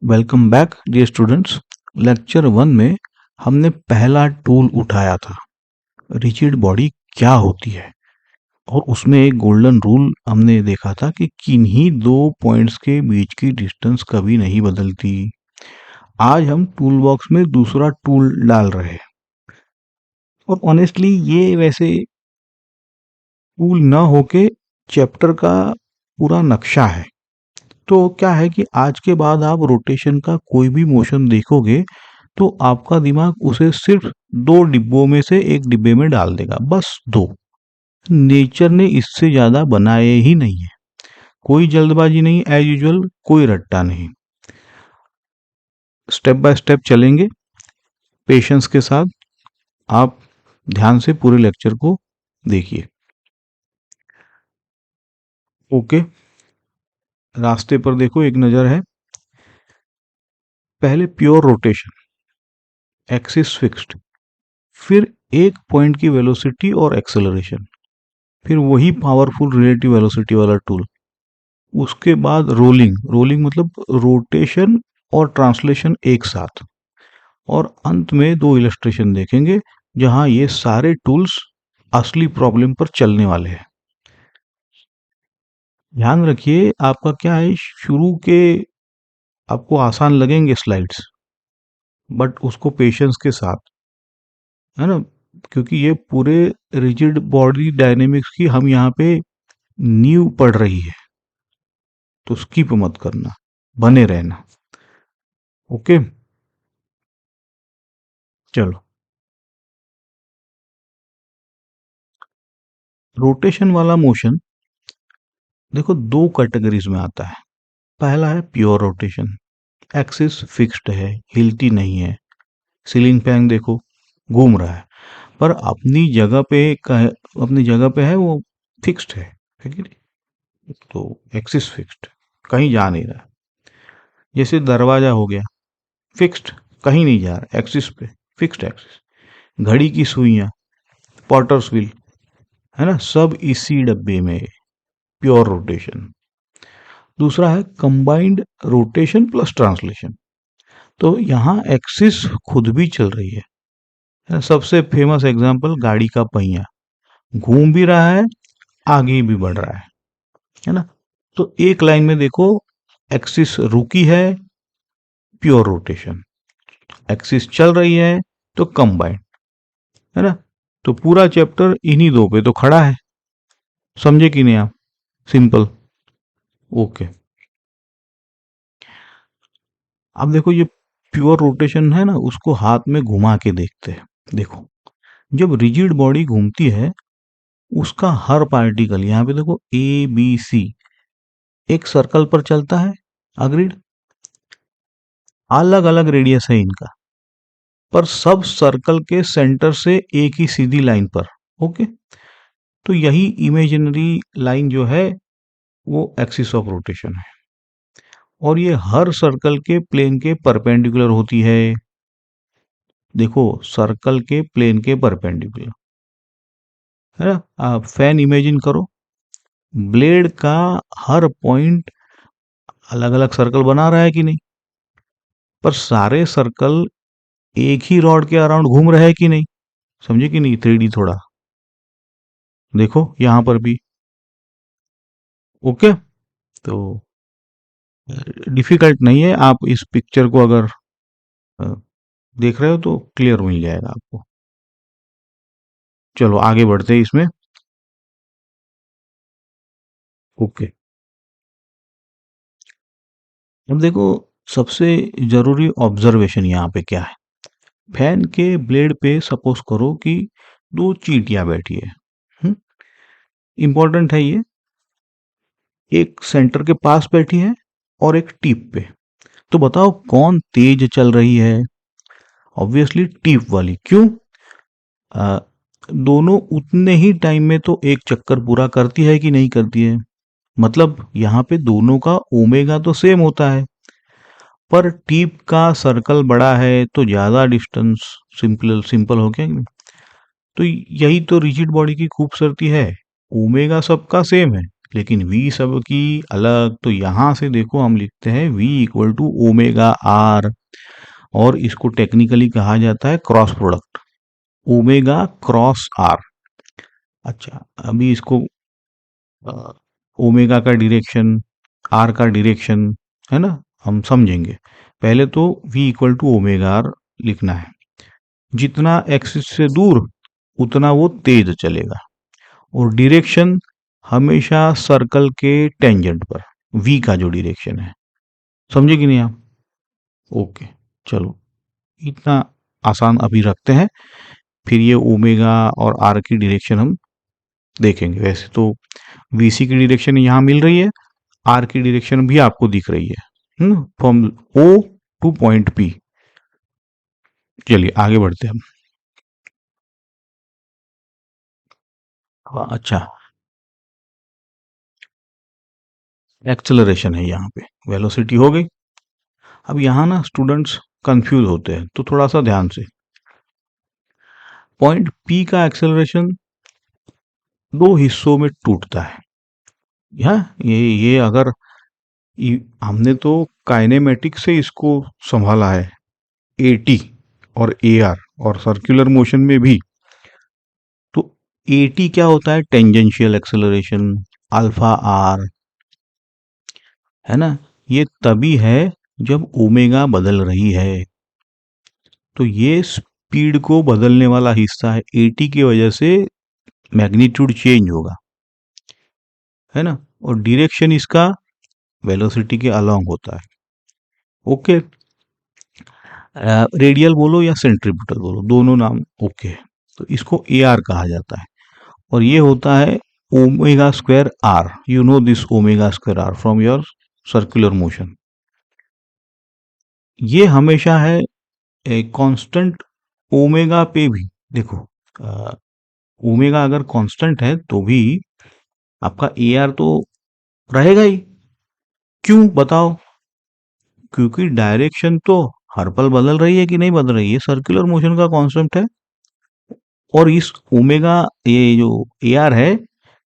Welcome back dear students. Lecture 1 में हमने पहला टूल उठाया था, रिजिड बॉडी क्या होती है, और उसमें एक गोल्डन रूल हमने देखा था कि किन्हीं दो पॉइंट्स के बीच की डिस्टेंस कभी नहीं बदलती। आज हम टूल बॉक्स में दूसरा टूल डाल रहे हैं, और ऑनेस्टली ये वैसे टूल ना होके चैप्टर का पूरा नक्शा है। तो क्या है कि आज के बाद आप रोटेशन का कोई भी मोशन देखोगे तो आपका दिमाग उसे सिर्फ दो डिब्बों में से एक डिब्बे में डाल देगा, बस दो। नेचर ने इससे ज्यादा बनाए ही नहीं है। कोई जल्दबाजी नहीं, एज यूजुअल कोई रट्टा नहीं। स्टेप बाय स्टेप चलेंगे पेशेंस के साथ। आप ध्यान से पूरे लेक्चर को देखिए। ओके, रास्ते पर देखो, एक नजर है। पहले प्योर रोटेशन, एक्सिस फिक्स्ड, फिर एक पॉइंट की वेलोसिटी और एक्सेलरेशन, फिर वही पावरफुल रिलेटिव वेलोसिटी वाला टूल। उसके बाद रोलिंग, रोलिंग मतलब रोटेशन और ट्रांसलेशन एक साथ। और अंत में दो इलस्ट्रेशन देखेंगे जहां ये सारे टूल्स असली प्रॉब्लम पर चलने वाले हैं। ध्यान रखिए, आपका क्या है, शुरू के आपको आसान लगेंगे स्लाइड्स, बट उसको पेशेंस के साथ, है ना, क्योंकि ये पूरे रिजिड बॉडी डायनेमिक्स की हम यहाँ पे नींव पढ़ रही है। तो स्किप मत करना, बने रहना। ओके, चलो। रोटेशन वाला मोशन देखो दो कैटेगरीज में आता है। पहला है प्योर रोटेशन, एक्सिस फिक्स्ड है, हिलती नहीं है। सीलिंग फैन देखो घूम रहा है, पर अपनी जगह पे है, वो फिक्स्ड है कि नहीं? तो एक्सिस फिक्स्ड, कहीं जा नहीं रहा। जैसे दरवाजा हो गया, फिक्स्ड, कहीं नहीं जा रहा, एक्सिस पे, फिक्स्ड एक्सिस। घड़ी की सुइयां, पॉटर्स व्हील, है ना, सब इसी डब्बे में, प्योर रोटेशन। दूसरा है कंबाइंड रोटेशन प्लस ट्रांसलेशन। तो यहाँ एक्सिस खुद भी चल रही है। सबसे फेमस एग्जांपल गाड़ी का पहिया, घूम भी रहा है, आगे भी बढ़ रहा है ना। तो एक लाइन में देखो, एक्सिस रुकी है, प्योर रोटेशन, एक्सिस चल रही है तो कंबाइंड, है ना। तो पूरा चैप्टर इन्हीं दो पे तो खड़ा है। समझे कि नहीं आप? सिंपल। ओके, अब देखो ये प्योर रोटेशन है ना, उसको हाथ में घुमा के देखते हैं। देखो, जब रिजिड बॉडी घूमती है, उसका हर पार्टिकल, यहाँ पे देखो ए बी सी, एक सर्कल पर चलता है। अग्रीड? अलग अलग रेडियस है इनका, पर सब सर्कल के सेंटर से एक ही सीधी लाइन पर। ओके, तो यही इमेजिनरी लाइन जो है वो एक्सिस ऑफ रोटेशन है, और ये हर सर्कल के प्लेन के परपेंडिकुलर होती है। देखो, सर्कल के प्लेन के परपेंडिकुलर, है ना। आप फैन इमेजिन करो, ब्लेड का हर पॉइंट अलग अलग सर्कल बना रहा है कि नहीं, पर सारे सर्कल एक ही रॉड के अराउंड घूम रहे हैं कि नहीं। समझे कि नहीं? 3D थोड़ा देखो यहां पर भी। ओके, तो डिफिकल्ट नहीं है, आप इस पिक्चर को अगर अ, देख रहे हो तो क्लियर मिल जाएगा आपको। चलो आगे बढ़ते हैं इसमें। ओके, अब देखो, सबसे जरूरी ऑब्जर्वेशन यहाँ पे क्या है। फैन के ब्लेड पे सपोज करो कि दो चींटियां बैठी है। इंपॉर्टेंट है ये, एक सेंटर के पास बैठी है और एक टिप पे। तो बताओ कौन तेज चल रही है? ऑब्वियसली टिप वाली। क्यों? आ, दोनों उतने ही टाइम में तो एक चक्कर पूरा करती है कि नहीं करती है? मतलब यहाँ पे दोनों का ओमेगा तो सेम होता है, पर टिप का सर्कल बड़ा है तो ज्यादा डिस्टेंस सिंपल सिंपल हो गया। तो यही तो रिजिड बॉडी की खूबसूरती है, ओमेगा सबका सेम है, लेकिन v सब की अलग। तो यहां से देखो हम लिखते हैं v equal to omega R, और इसको टेक्निकली कहा जाता है cross product, omega cross R. अच्छा, अभी इसको ओमेगा का डायरेक्शन, आर का डायरेक्शन, है ना, हम समझेंगे। पहले तो v equal to omega R लिखना है। जितना एक्सिस से दूर उतना वो तेज चलेगा, और डायरेक्शन हमेशा सर्कल के टेंजेंट पर, v का जो डायरेक्शन है। समझे कि नहीं आप? ओके, चलो इतना आसान अभी रखते हैं, फिर ये ओमेगा और आर की डायरेक्शन हम देखेंगे। वैसे तो वीसी की डायरेक्शन यहाँ मिल रही है, आर की डायरेक्शन भी आपको दिख रही है, from O to point P. चलिए आगे बढ़ते हैं हम। अच्छा, एक्सेलरेशन है यहाँ पे, वेलोसिटी हो गई। अब यहाँ ना स्टूडेंट्स कंफ्यूज होते हैं, तो थोड़ा सा ध्यान से। पॉइंट पी का एक्सेलरेशन दो हिस्सों में टूटता है। ये अगर हमने तो काइनेमेटिक से इसको संभाला है, एटी और एआर, और सर्कुलर मोशन में भी। तो एटी क्या होता है? टेंजेंशियल एक्सेलरेशन, अल्फा आर, है ना। ये तभी है जब ओमेगा बदल रही है, तो ये स्पीड को बदलने वाला हिस्सा है। एटी की वजह से मैग्नीट्यूड चेंज होगा, है ना, और डायरेक्शन इसका वेलोसिटी के अलोंग होता है। ओके, रेडियल बोलो या सेंट्रीपिटल बोलो, दोनों नाम ओके है। तो इसको ए आर कहा जाता है, और ये होता है omega square R. You know this omega square R from your circular motion. ये हमेशा है कांस्टेंट ओमेगा पे भी। देखो, ओमेगा अगर कांस्टेंट है तो भी आपका ए आर तो रहेगा ही। क्यों बताओ? क्योंकि डायरेक्शन तो हर पल बदल रही है कि नहीं बदल रही है, सर्कुलर मोशन का कॉन्सेप्ट है। और इस ओमेगा, ये जो ए आर है,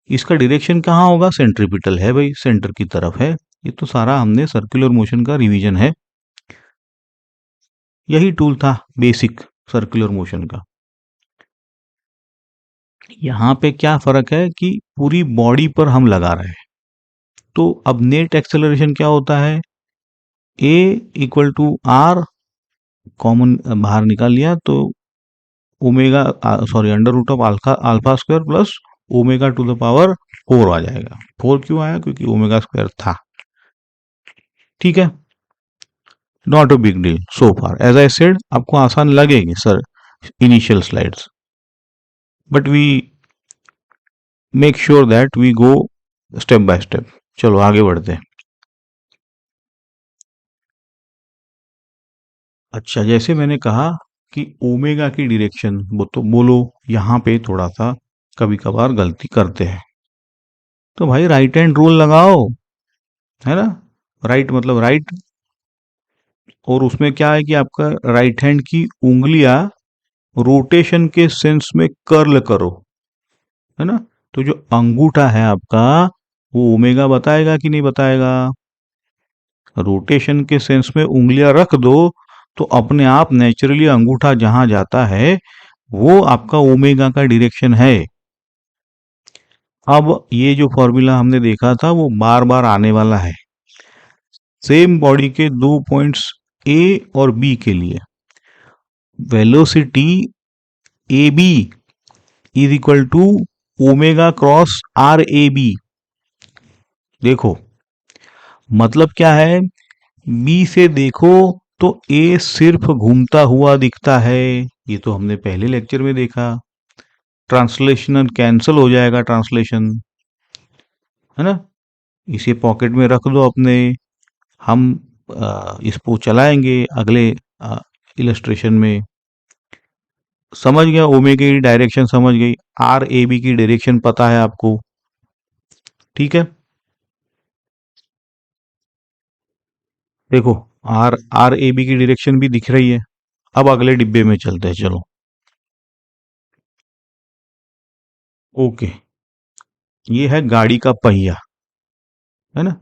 इसका डायरेक्शन कहाँ होगा? सेंट्रीपिटल है भाई, सेंटर की तरफ है। ये तो सारा हमने सर्कुलर मोशन का रिवीजन है, यही टूल था बेसिक सर्कुलर मोशन का। यहाँ पे क्या फर्क है कि पूरी बॉडी पर हम लगा रहे हैं। तो अब नेट एक्सेलरेशन क्या होता है? A equal to R, common बाहर निकाल लिया तो omega, sorry, under root of alpha, alpha square plus omega to the power 4 आ जाएगा। 4 क्यों आया? क्योंकि ओमेगा स्क्वायर था। ठीक है, not a big deal so far. As I said, आपको आसान लगेगी sir initial slides, but we make sure that we go step by step. चलो आगे बढ़ते हैं। अच्छा, जैसे मैंने कहा कि ओमेगा की डायरेक्शन, वो तो बोलो यहाँ पे थोड़ा सा कभी कभार गलती करते हैं, तो भाई राइट हैंड रूल लगाओ, है ना। राइट मतलब राइट, और उसमें क्या है कि आपका राइट हैंड की उंगलियां रोटेशन के सेंस में कर्ल करो, है ना। तो जो अंगूठा है आपका, वो ओमेगा बताएगा कि नहीं बताएगा? रोटेशन के सेंस में उंगलियां रख दो, तो अपने आप नेचुरली अंगूठा जहां जाता है वो आपका ओमेगा का डायरेक्शन है। अब ये जो फॉर्मूला हमने देखा था वो बार बार आने वाला है, सेम बॉडी के दो पॉइंट्स ए और बी के लिए। Velocity A B is equal to omega cross R A B. देखो मतलब क्या है, बी से देखो तो ए सिर्फ घूमता हुआ दिखता है, ये तो हमने पहले लेक्चर में देखा। ट्रांसलेशनल कैंसल हो जाएगा, ट्रांसलेशन, है ना। इसे पॉकेट में रख दो अपने। हम इसको चलाएंगे अगले इलस्ट्रेशन में। समझ गया? ओमेगा की डायरेक्शन समझ गई, आर ए बी की डायरेक्शन पता है आपको, ठीक है। देखो, आर आर ए बी की डायरेक्शन भी दिख रही है। अब अगले डिब्बे में चलते हैं, चलो। ओके, ये है गाड़ी का पहिया, है ना।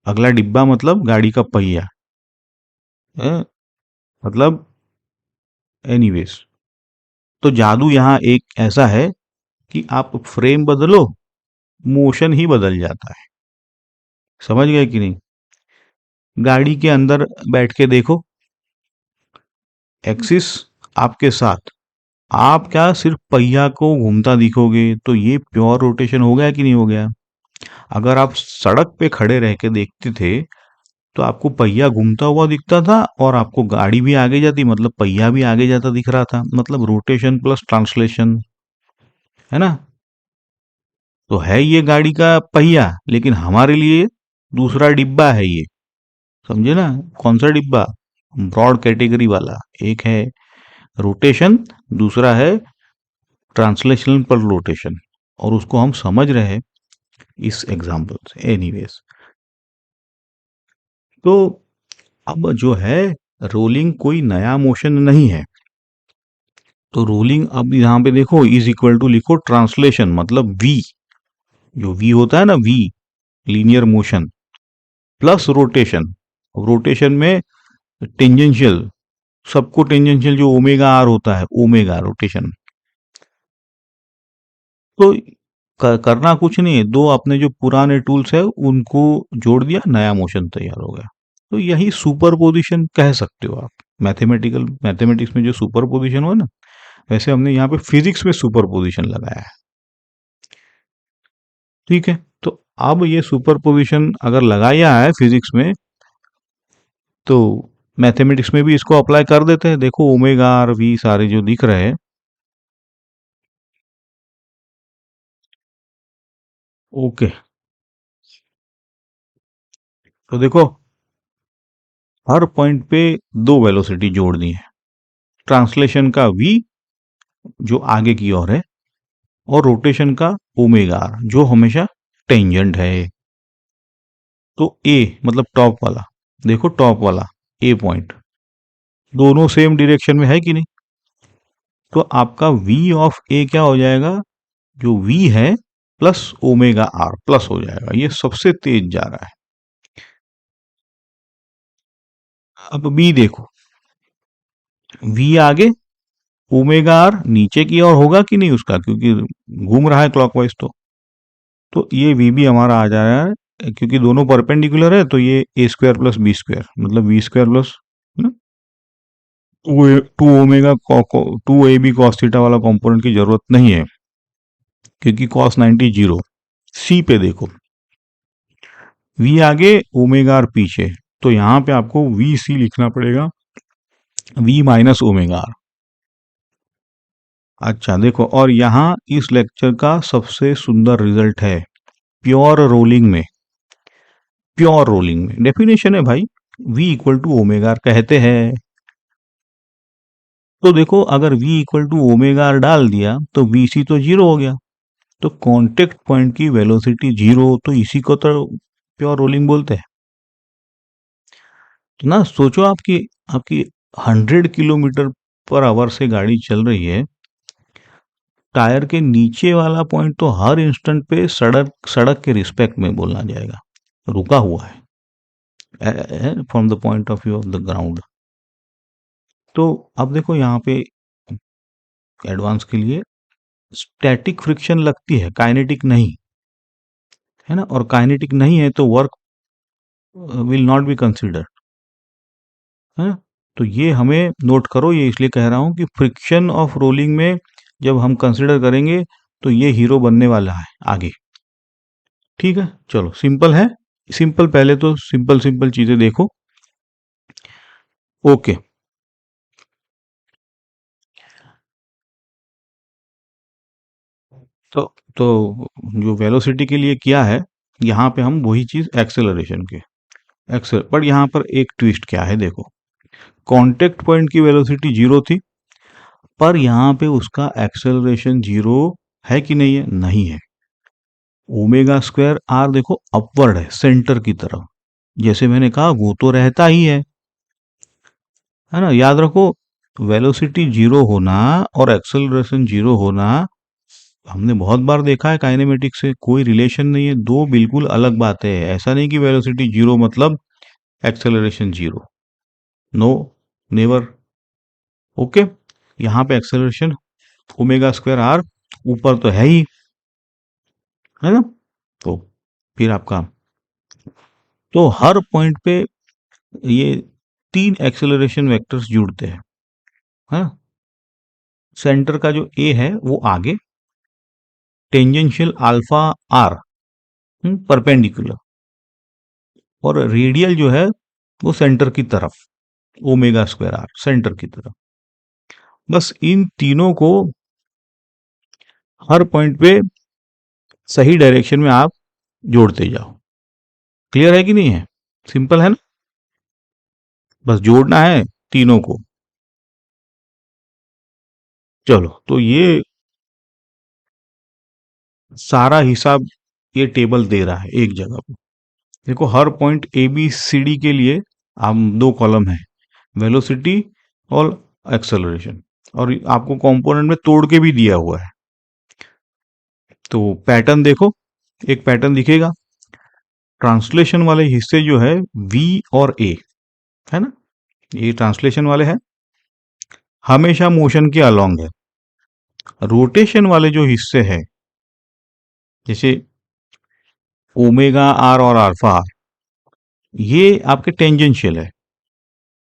अगला डिब्बा मतलब गाड़ी का पहिया है, मतलब एनीवेज। तो जादू यहाँ एक ऐसा है कि आप फ्रेम बदलो, मोशन ही बदल जाता है। समझ गए कि नहीं। गाड़ी के अंदर बैठ के देखो, एक्सिस आपके साथ, आप क्या सिर्फ पहिया को घूमता दिखोगे, तो ये प्योर रोटेशन हो गया कि नहीं हो गया। अगर आप सड़क पे खड़े रह के देखते थे तो आपको पहिया घूमता हुआ दिखता था और आपको गाड़ी भी आगे जाती, मतलब पहिया भी आगे जाता दिख रहा था, मतलब रोटेशन प्लस ट्रांसलेशन, है ना। तो है ये गाड़ी का पहिया, लेकिन हमारे लिए दूसरा डिब्बा है ये। समझे ना। कौन सा डिब्बा, ब्रॉड कैटेगरी वाला। एक है रोटेशन, दूसरा है ट्रांसलेशनल पर रोटेशन, और उसको हम समझ रहे हैं इस एग्जाम्पल से। एनीवेज, तो अब जो है, रोलिंग कोई नया मोशन नहीं है। तो रोलिंग अब यहाँ पे देखो इज इक्वल टू लिखो ट्रांसलेशन, मतलब वी, जो वी होता है ना, V linear motion plus rotation. Rotation में टेंजेंशियल, सबको टेंजेंशियल जो ओमेगा आर होता है, ओमेगा रोटेशन। तो करना कुछ नहीं है, दो अपने जो पुराने टूल्स है उनको जोड़ दिया, नया मोशन तैयार हो गया। तो यही सुपर पोजिशन कह सकते हो आप। मैथमेटिक्स में जो सुपर पोजिशन हो ना, वैसे हमने यहाँ पे फिजिक्स में सुपर पोजिशन लगाया है। ठीक है। तो अब ये सुपर पोजिशन अगर लगाया है फिजिक्स में, तो मैथमेटिक्स में भी इसको अप्लाई कर देते हैं। देखो ओमेगा आर वी सारे जो दिख रहे हैं। ओके, तो देखो हर पॉइंट पे दो वेलोसिटी जोड़ दी है। ट्रांसलेशन का v जो आगे की ओर है, और रोटेशन का ओमेगा आर जो हमेशा टेंजेंट है। तो ए मतलब टॉप वाला, देखो टॉप वाला ए पॉइंट, दोनों सेम डायरेक्शन में है कि नहीं। तो आपका v ऑफ ए क्या हो जाएगा, जो v है प्लस ओमेगा आर प्लस हो जाएगा, ये सबसे तेज जा रहा है। अब b देखो, v आगे, ओमेगा आर नीचे की ओर होगा कि नहीं उसका, क्योंकि घूम रहा है क्लॉकवाइज। तो ये वी भी हमारा आ जा रहा है, क्योंकि दोनों परपेंडिकुलर है, तो ये A square plus B square, मतलब V square plus two omega, two A B cos theta वाला कंपोनेंट की जरूरत नहीं है, क्योंकि कॉस 90 जीरो। सी पे देखो, वी आगे ओमेगा आर पीछे, तो यहाँ पे आपको वी सी लिखना पड़ेगा, वी माइनस ओमेगा आर। अच्छा देखो, और यहाँ इस लेक्चर का सबसे सुंदर रिजल्ट है प्योर रोलिंग में। प्योर रोलिंग में डेफिनेशन है भाई, v इक्वल टू ओमेगा कहते हैं। तो देखो अगर v equal to omega R डाल दिया तो vc तो जीरो हो गया। तो कांटेक्ट पॉइंट की वेलोसिटी जीरो, तो इसी को तो प्योर रोलिंग बोलते हैं। तो ना सोचो, आपकी आपकी 100 किलोमीटर पर आवर से गाड़ी चल रही है, टायर के नीचे वाला पॉइंट तो हर इंस्टेंट पे सड़क सड़क के रिस्पेक्ट में बोलना जाएगा, रुका हुआ है from the point of view of the ground. तो अब देखो यहाँ पे एडवांस के लिए स्टैटिक फ्रिक्शन लगती है, काइनेटिक नहीं, है ना। और काइनेटिक नहीं है तो work will not be consider, है ना। तो ये हमें नोट करो, ये इसलिए कह रहा हूं कि फ्रिक्शन ऑफ रोलिंग में जब हम कंसिडर करेंगे तो ये हीरो बनने वाला है आगे। ठीक है, चलो सिंपल है। सिंपल, पहले तो सिंपल सिंपल चीजें देखो। ओके, तो तो जो वेलोसिटी के लिए किया है, यहाँ पे हम वही चीज एक्सेलरेशन के एक्सेल, पर यहाँ पर एक ट्विस्ट क्या है देखो। कांटेक्ट पॉइंट की वेलोसिटी जीरो थी, पर यहाँ पे उसका एक्सेलरेशन जीरो है कि नहीं है, नहीं है। ओमेगा स्क्वायर आर देखो अपवर्ड है सेंटर की तरफ, जैसे मैंने कहा वो तो रहता ही है ना। याद रखो, वेलोसिटी जीरो होना और एक्सेलरेशन जीरो होना हमने बहुत बार देखा है काइनेमेटिक्स से कोई रिलेशन नहीं है, दो बिल्कुल अलग बातें हैं। ऐसा नहीं कि वेलोसिटी जीरो मतलब acceleration zero, no, never. Okay, यहाँ पे एक्सेलरेशन ओमेगा स्क्वायर आर ऊपर तो है ही, है ना। तो फिर आपका, तो हर पॉइंट पे ये तीन एक्सेलरेशन वेक्टर्स जुड़ते हैं, है ना। सेंटर का जो ए है वो आगे, टेंजेंशियल अल्फा आर परपेंडिकुलर, और रेडियल जो है वो सेंटर की तरफ, ओमेगा स्क्वायर आर सेंटर की तरफ। बस इन तीनों को हर पॉइंट पे सही डायरेक्शन में आप जोड़ते जाओ। क्लियर है कि नहीं है? सिंपल है ना, बस जोड़ना है तीनों को। चलो, तो ये सारा हिसाब ये टेबल दे रहा है एक जगह पे। देखो, हर point A B C D के लिए हम दो कॉलम है, वेलोसिटी और एक्सेलरेशन, और आपको कंपोनेंट में तोड़ के भी दिया हुआ है। तो पैटर्न देखो, एक पैटर्न दिखेगा, ट्रांसलेशन वाले हिस्से जो है वी और ए, है ना, ये ट्रांसलेशन वाले हैं, हमेशा मोशन के अलोंग है। रोटेशन वाले जो हिस्से हैं, जैसे ओमेगा आर और अल्फा आर, ये आपके टेंजेंशियल है।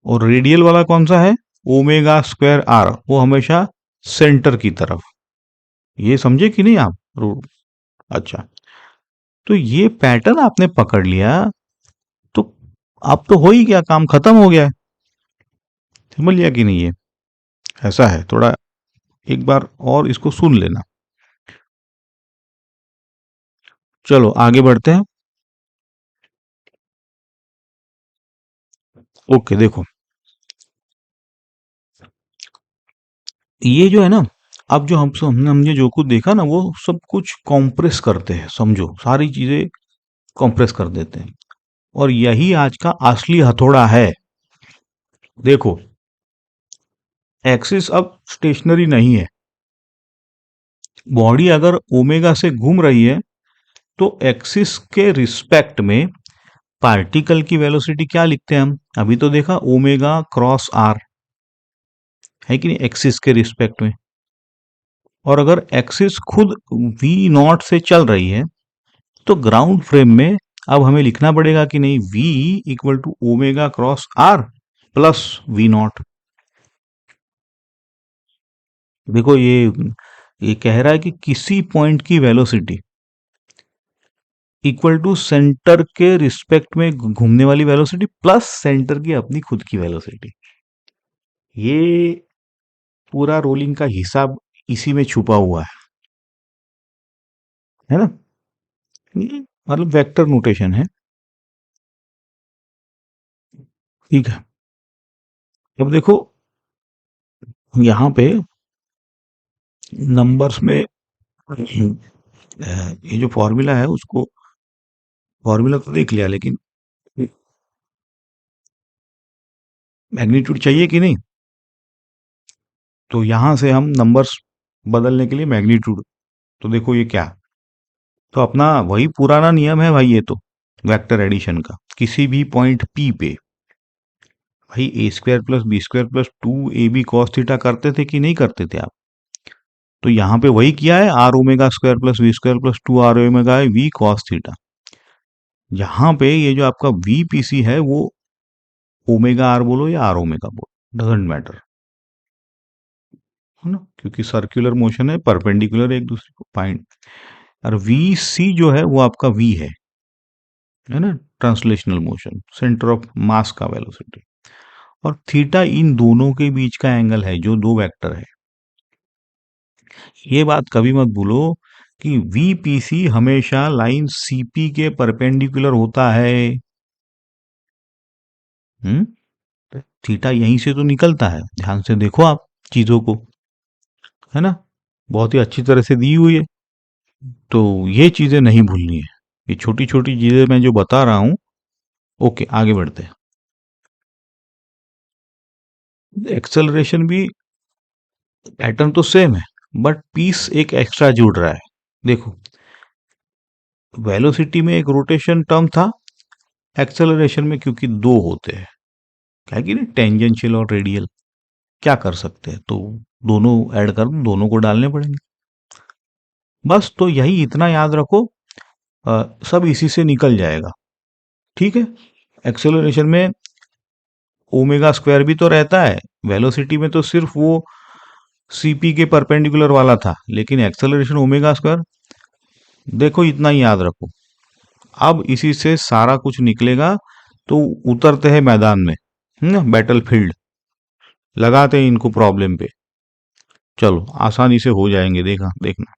और रेडियल वाला कौन सा है, ओमेगा स्क्वायर आर, वो हमेशा सेंटर की तरफ। ये समझे कि नहीं आप? अच्छा, तो ये पैटर्न आपने पकड़ लिया, तो अब तो हो ही गया, काम खत्म हो गया है। समझ लिया कि नहीं? ये ऐसा है थोड़ा, एक बार और इसको सुन लेना। चलो आगे बढ़ते हैं। ओके, देखो, ये जो है ना, अब जो हमने जो कुछ देखा ना, वो सब कुछ कॉम्प्रेस करते हैं, समझो सारी चीजें कॉम्प्रेस कर देते हैं, और यही आज का असली हथौड़ा है। देखो, एक्सिस अब स्टेशनरी नहीं है। बॉडी अगर ओमेगा से घूम रही है, तो एक्सिस के रिस्पेक्ट में पार्टिकल की वेलोसिटी क्या लिखते हैं हम? अभी तो देखा, ओमेगा क्रॉस आर, है कि नहीं, एक्सिस के रिस्पेक्ट में। और अगर एक्सिस खुद वी नॉट से चल रही है, तो ग्राउंड फ्रेम में अब हमें लिखना पड़ेगा कि नहीं, v equal to omega cross R plus V naught. देखो, ये कह रहा है कि किसी पॉइंट की वेलोसिटी इक्वल टू सेंटर के रिस्पेक्ट में घूमने वाली वेलोसिटी प्लस सेंटर की अपनी खुद की वेलोसिटी। ये पूरा रोलिंग का हिसाब इसी में छुपा हुआ है ना। ये मतलब वेक्टर नोटेशन है, ठीक है। अब देखो, यहाँ पे नंबर्स में ये जो फॉर्मूला है, उसको फॉर्मूला तो देख लिया, लेकिन मैग्नीट्यूड चाहिए कि नहीं? तो यहां से हम नंबर्स बदलने के लिए मैग्नीट्यूड, तो देखो ये क्या, तो अपना वही पुराना नियम है भाई, ये तो वेक्टर एडिशन का, किसी भी पॉइंट पी पे भाई A square plus B square plus two A B cos theta करते थे कि नहीं करते थे आप? तो यहाँ पे वही किया है, R omega square plus V square plus two R omega है वी कॉस थीटा। यहाँ पे ये जो आपका वी पी सी है, वो ओमेगा आर बोलो या आर ओमेगा बोलो, डजेंट मैटर, है ना, क्योंकि सर्कुलर मोशन है, परपेंडिकुलर एक दूसरे को पॉइंट। और वी सी जो है वो आपका वी है ना, translational motion, centre of mass का वेलोसिटी। और थीटा इन दोनों के बीच का एंगल है, जो दो वेक्टर है। ये बात कभी मत भूलो कि वीपीसी हमेशा लाइन सीपी के परपेंडिकुलर होता है। हम्म, थीटा यहीं से तो निकलता है, ध्यान से देखो आप चीजों को, है ना, बहुत ही अच्छी तरह से दी हुई है। तो ये चीजें नहीं भूलनी है, ये छोटी छोटी चीजें मैं जो बता रहा हूं। ओके, आगे बढ़ते हैं। एक्सेलरेशन भी पैटर्न तो सेम है, बट पीस एक एक्स्ट्रा जुड़ रहा है। देखो, वेलोसिटी में एक रोटेशन टर्म था, एक्सेलरेशन में क्योंकि दो होते हैं, क्या कि नहीं, टेंजेंशियल और रेडियल, क्या कर सकते हैं, तो दोनों ऐड कर दो, दोनों को डालने पड़ेंगे। बस तो यही इतना याद रखो, सब इसी से निकल जाएगा। ठीक है, एक्सेलरेशन में ओमेगा स्क्वायर भी तो रहता है, वेलोसिटी में तो सिर्फ वो सीपी के परपेंडिकुलर वाला था, लेकिन एक्सेलरेशन ओमेगा स्क्वायर। देखो इतना ही याद रखो। अब इसी से सारा कुछ निकलेगा, तो उतरते हैं मैदान में, बैटल फील्ड, लगाते हैं इनको प्रॉब्लम पे। चलो आसानी से हो जाएंगे, देखा देखना।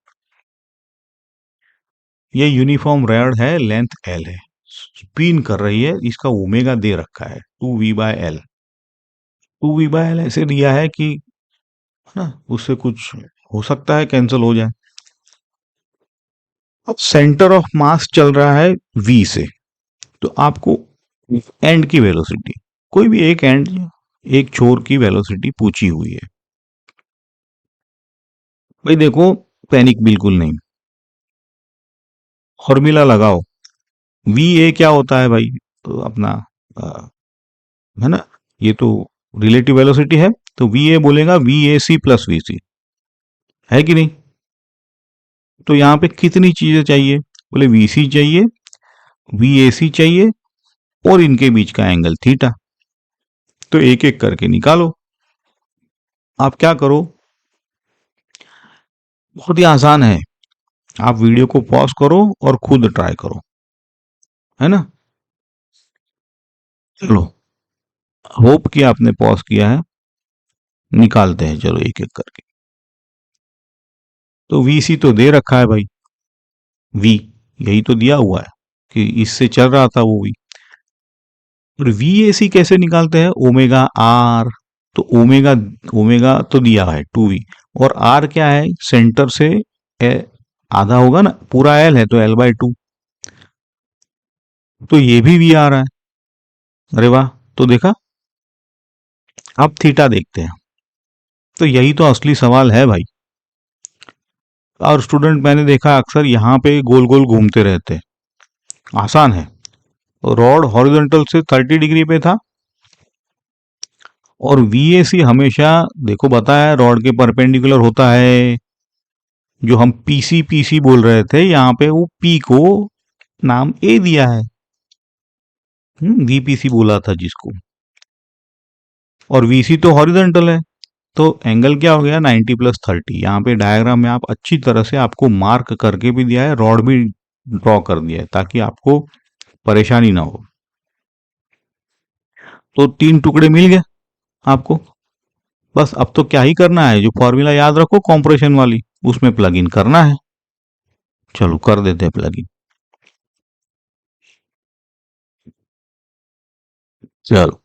ये यूनिफॉर्म रेड है, लेंथ एल है, स्पिन कर रही है, इसका ओमेगा दे रखा है 2v/l। 2v/l ऐसे दिया है कि, है ना, उससे कुछ हो सकता है कैंसिल हो जाए। अब सेंटर ऑफ मास चल रहा है v से, तो आपको एंड की वेलोसिटी, कोई भी एक एंड, एक छोर की वेलोसिटी पूछी हुई है। भाई देखो, पैनिक बिल्कुल नहीं, फॉर्मूला लगाओ। वी ए क्या होता है भाई, तो अपना अ, है ना, ये तो रिलेटिव वेलोसिटी है, तो वी ए बोलेगा V A C plus V C, है कि नहीं। तो यहाँ पे कितनी चीजें चाहिए, बोले वी सी चाहिए, वी ए सी चाहिए, और इनके बीच का एंगल थीटा। तो एक एक करके निकालो। आप क्या करो, बहुत ही आसान है, आप वीडियो को पॉज करो और खुद ट्राई करो, है ना। चलो, होप कि आपने पॉज किया है, निकालते हैं चलो एक एक करके। तो वी सी तो दे रखा है भाई, वी यही तो दिया हुआ है कि इससे चल रहा था वो वी। और वी ए सी कैसे निकालते हैं, ओमेगा आर। तो ओमेगा, ओमेगा तो दिया है 2v, और आर क्या है, सेंटर से आधा होगा ना, पूरा एल है तो l/2, तो ये भी वी आ रहा है। अरे वाह, तो देखा। अब थीटा देखते हैं, तो यही तो असली सवाल है भाई। और स्टूडेंट मैंने देखा अक्सर यहाँ पे गोल गोल घूमते रहते हैं। आसान है, रॉड हॉरिजॉन्टल से 30 डिग्री पे था, और वीएसी हमेशा, देखो बताया, रॉड के परपेंडिकुलर होता है। जो हम पीसी पीसी बोल रहे थे, यहाँ पे वो पी को नाम ए दिया है, वीपीसी बोला था जिसको, और वीसी तो हॉरिजॉन्टल है। तो एंगल क्या हो गया, 90 + 30। यहाँ पे डायग्राम में आप अच्छी तरह से, आपको मार्क करके भी दिया है, रॉड भी ड्रॉ कर दिया है, ताकि आपको परेशानी ना हो। तो 3 टुकड़े मिल गए आपको। बस अब तो क्या ही करना है, जो फॉर्मूला याद रखो कॉम्प्रेशन वाली, उसमें प्लग इन करना है। चलो कर देते हैं प्लग इन। चलो,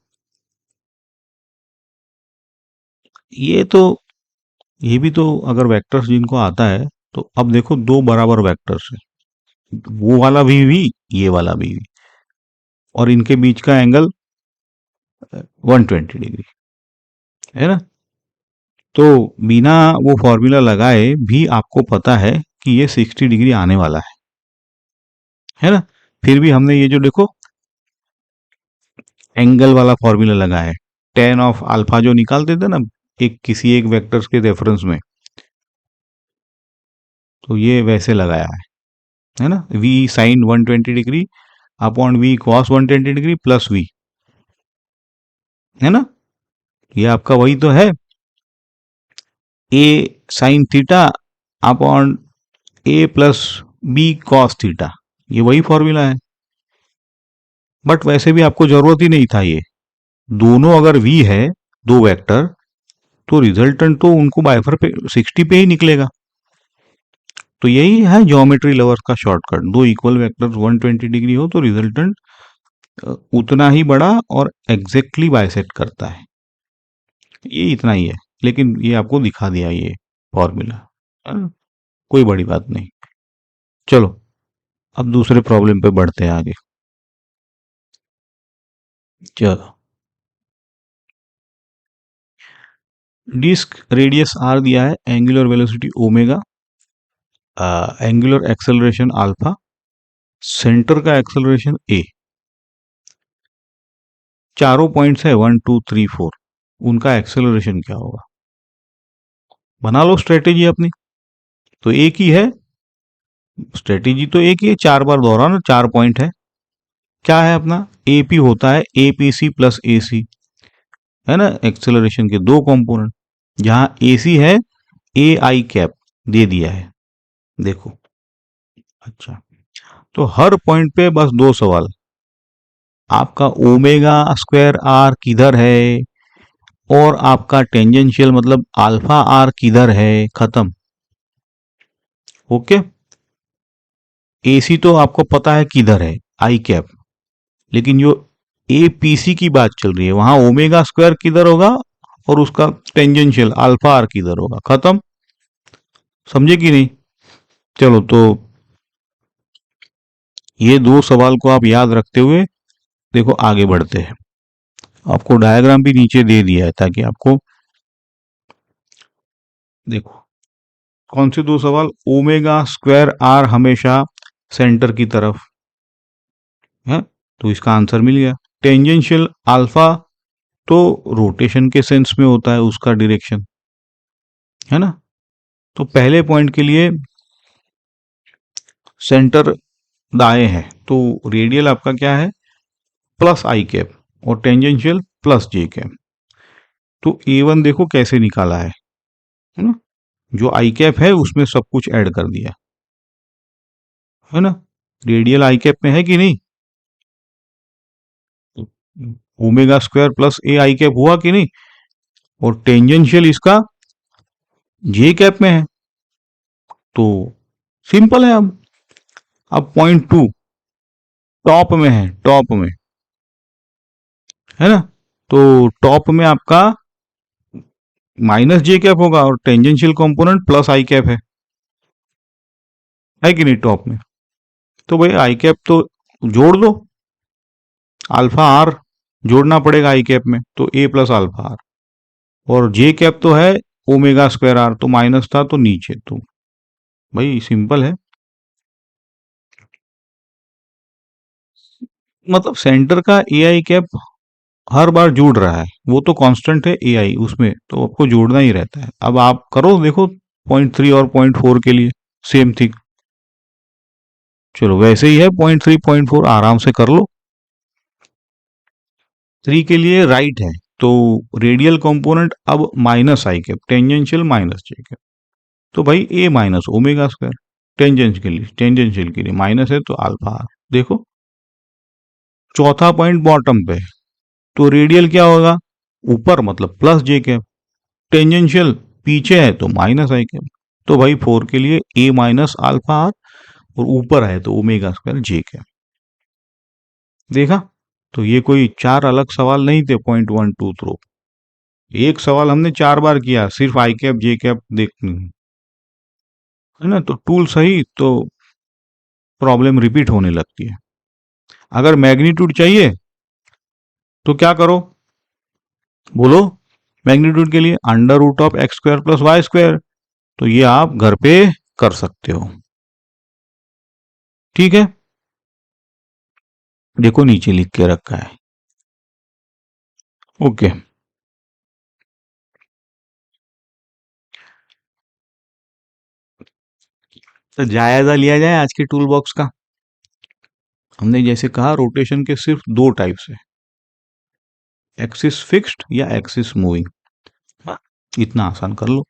ये तो, ये भी तो अगर वेक्टर्स जिनको आता है, तो अब देखो दो बराबर वेक्टर्स है, वो वाला भी वी, ये वाला भी वी, और इनके बीच का एंगल 120 डिग्री, है ना। तो बिना वो फॉर्मूला लगाए भी आपको पता है कि ये 60 डिग्री आने वाला है ना। फिर भी हमने ये जो देखो एंगल वाला फॉर्मूला लगाया है, टेन ऑफ अल्फा जो निकालते थे ना, एक किसी एक वेक्टर्स के रेफरेंस में, तो ये वैसे लगाया है ना, V sine 120 degree upon V cos 120 degree plus V, है ना। ये आपका वही तो है, A sine theta upon A plus B cos theta, ये वही फॉर्मूला है। बट वैसे भी आपको जरूरत ही नहीं था ये, दोनों अगर वी है, दो वेक्टर, तो रिजल्टेंट तो उनको बाइफर पे 60 पे ही निकलेगा। तो यही है ज्योमेट्री लवर्स का शॉर्टकट, दो इक्वल वेक्टर्स 120 डिग्री हो तो रिजल्टेंट उतना ही बड़ा और एग्जैक्टली बाइसेक्ट करता है। ये इतना ही है, लेकिन ये आपको दिखा दिया ये फॉर्मूला, कोई बड़ी बात नहीं। चलो, अब दूसरे प्रॉब्लम पे बढ़ते हैं आगे। चलो, डिस्क रेडियस आर दिया है, angular velocity omega, angular acceleration alpha, centre का एक्सेलरेशन ए। चारों पॉइंट्स है 1 2 3 4, उनका एक्सेलरेशन क्या होगा? बना लो स्ट्रेटेजी अपनी। तो एक ही है स्ट्रेटेजी, तो एक ही है, 4 बार दोहराना, 4 पॉइंट है। क्या है अपना? एपी होता है एपीसी प्लस एसी, है ना, एक्सेलरेशन के दो कंपोनेंट। जहां एसी है ए आई कैप दे दिया है, देखो। अच्छा, तो हर पॉइंट पे बस दो सवाल, आपका ओमेगा स्क्वायर आर किधर है और आपका टेंजेंशियल मतलब अल्फा आर किधर है, खत्म। ओके, एसी तो आपको पता है किधर है, आई कैप, लेकिन जो ए पीसी की बात चल रही है वहां ओमेगा स्क्वायर किधर होगा और उसका टेंजेंशियल अल्फा आर किधर होगा, खत्म। समझे कि नहीं? चलो, तो ये दो सवाल को आप याद रखते हुए देखो आगे बढ़ते हैं। आपको डायग्राम भी नीचे दे दिया है ताकि आपको देखो कौन से दो सवाल। ओमेगा स्क्वायर आर हमेशा सेंटर की तरफ है, तो इसका आंसर मिल गया। टेंजेंशियल अल्फा तो रोटेशन के सेंस में होता है, उसका डायरेक्शन, है ना। तो पहले पॉइंट के लिए सेंटर दाएं है, तो रेडियल आपका क्या है, प्लस आई कैप, और टेंजेंशियल प्लस जे कैप। तो ए वन देखो कैसे निकाला है ना, जो आई कैप है उसमें सब कुछ ऐड कर दिया, है ना। रेडियल आई कैप में है कि नहीं, ओमेगा स्क्वायर प्लस ए आई कैप हुआ कि नहीं, और टेंजेंशियल इसका जे कैप में है, तो सिंपल है। अब पॉइंट टू टॉप में है, टॉप में, है ना, तो टॉप में आपका माइनस जे कैप होगा और टेंजेंशियल कंपोनेंट प्लस आई कैप है कि नहीं टॉप में। तो भाई आई कैप तो जोड़ दो, अल्फा आर जोड़ना पड़ेगा आई कैप में, तो ए प्लस अल्फा आर, और जे कैप तो है ओमेगा स्क्वायर आर, तो माइनस था तो नीचे, तो भाई सिंपल है। मतलब सेंटर का ए आई कैप हर बार जुड़ रहा है, वो तो कांस्टेंट है ए आई, उसमें तो आपको जोड़ना ही रहता है। अब आप करो देखो पॉइंट थ्री और पॉइंट फोर के लिए सेम थिंग। चलो वैसे ही है, पॉइंट थ्री पॉइंट फोर आराम से कर लो। थ्री के लिए राइट है, तो रेडियल कंपोनेंट अब माइनस आई कैप, टेंजेंशियल माइनस जे कैप, तो भाई ए माइनस ओमेगा स्क्वायर, टेंजेंशियल के लिए माइनस है तो अल्फा आर। देखो चौथा पॉइंट बॉटम पे, तो रेडियल क्या होगा, ऊपर मतलब प्लस जे कैप, टेंजेंशियल पीछे है तो माइनस आई कैप, तो भाई फोर के लिए ए माइनस अल्फा आर, और ऊपर है तो ओमेगा स्क्वायर जे कैप। देखा, तो ये कोई चार अलग सवाल नहीं थे पॉइंट वन टू थ्रो, एक सवाल हमने चार बार किया सिर्फ आई कैप जे कैप देखनी है ना। तो टूल सही तो प्रॉब्लम रिपीट होने लगती है। अगर मैग्नीट्यूड चाहिए तो क्या करो, बोलो। मैग्नीट्यूड के लिए under root of X square plus Y square, तो ये आप घर पे कर सकते हो, ठीक है। देखो नीचे लिख के रखा है, ओके। तो जायजा लिया जाए आज के टूल बॉक्स का। हमने जैसे कहा रोटेशन के सिर्फ दो टाइप्स है, एक्सिस फिक्स्ड या एक्सिस मूविंग, इतना आसान कर लो।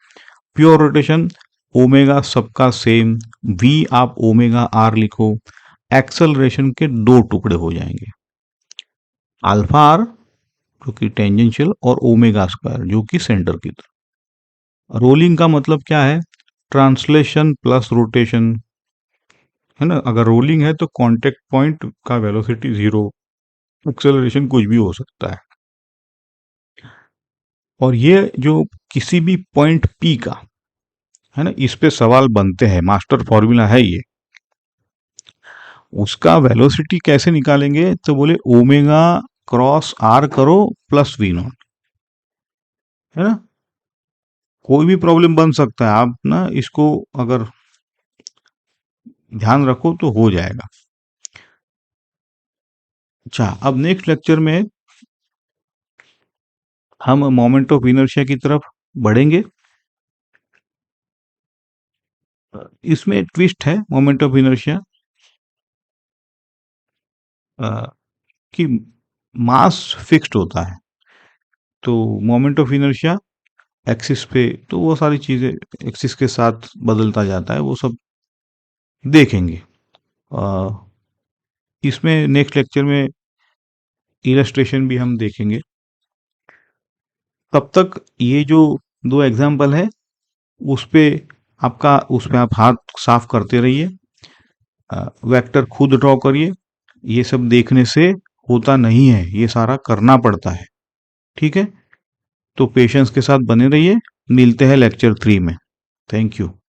प्योर रोटेशन ओमेगा सबका सेम, वी आप ओमेगा आर लिखो, एक्सेलरेशन के दो टुकड़े हो जाएंगे, अल्फा आर जो कि टेंजेंशियल और ओमेगा स्क्वायर जो कि सेंटर की तरफ। रोलिंग का मतलब क्या है, ट्रांसलेशन प्लस रोटेशन, है ना। अगर रोलिंग है तो कांटेक्ट पॉइंट का वेलोसिटी जीरो, एक्सेलरेशन कुछ भी हो सकता है। और ये जो किसी भी पॉइंट पी का, है ना, इस पे सवाल बनते हैं, मास्टर फॉर्मूला है ये। उसका वेलोसिटी कैसे निकालेंगे, तो बोले ओमेगा क्रॉस आर करो प्लस वी नॉट, है ना। कोई भी प्रॉब्लम बन सकता है, आप ना इसको अगर ध्यान रखो तो हो जाएगा। अच्छा, अब नेक्स्ट लेक्चर में हम मोमेंट ऑफ इनर्शिया की तरफ बढ़ेंगे। इसमें ट्विस्ट है मोमेंट ऑफ इनर्शिया कि मास फिक्स्ड होता है, तो मोमेंट ऑफ इनर्शिया एक्सिस पे, तो वो सारी चीजें एक्सिस के साथ बदलता जाता है, वो सब देखेंगे। अ, इसमें नेक्स्ट लेक्चर में इलस्ट्रेशन भी हम देखेंगे। तब तक ये जो दो एग्जाम्पल है उस पे आप हाथ साफ करते रहिए, वेक्टर खुद ड्रॉ करिए। ये सब देखने से होता नहीं है, ये सारा करना पड़ता है। ठीक है, तो पेशेंस के साथ बने रहिए। मिलते हैं लेक्चर 3 में। Thank you.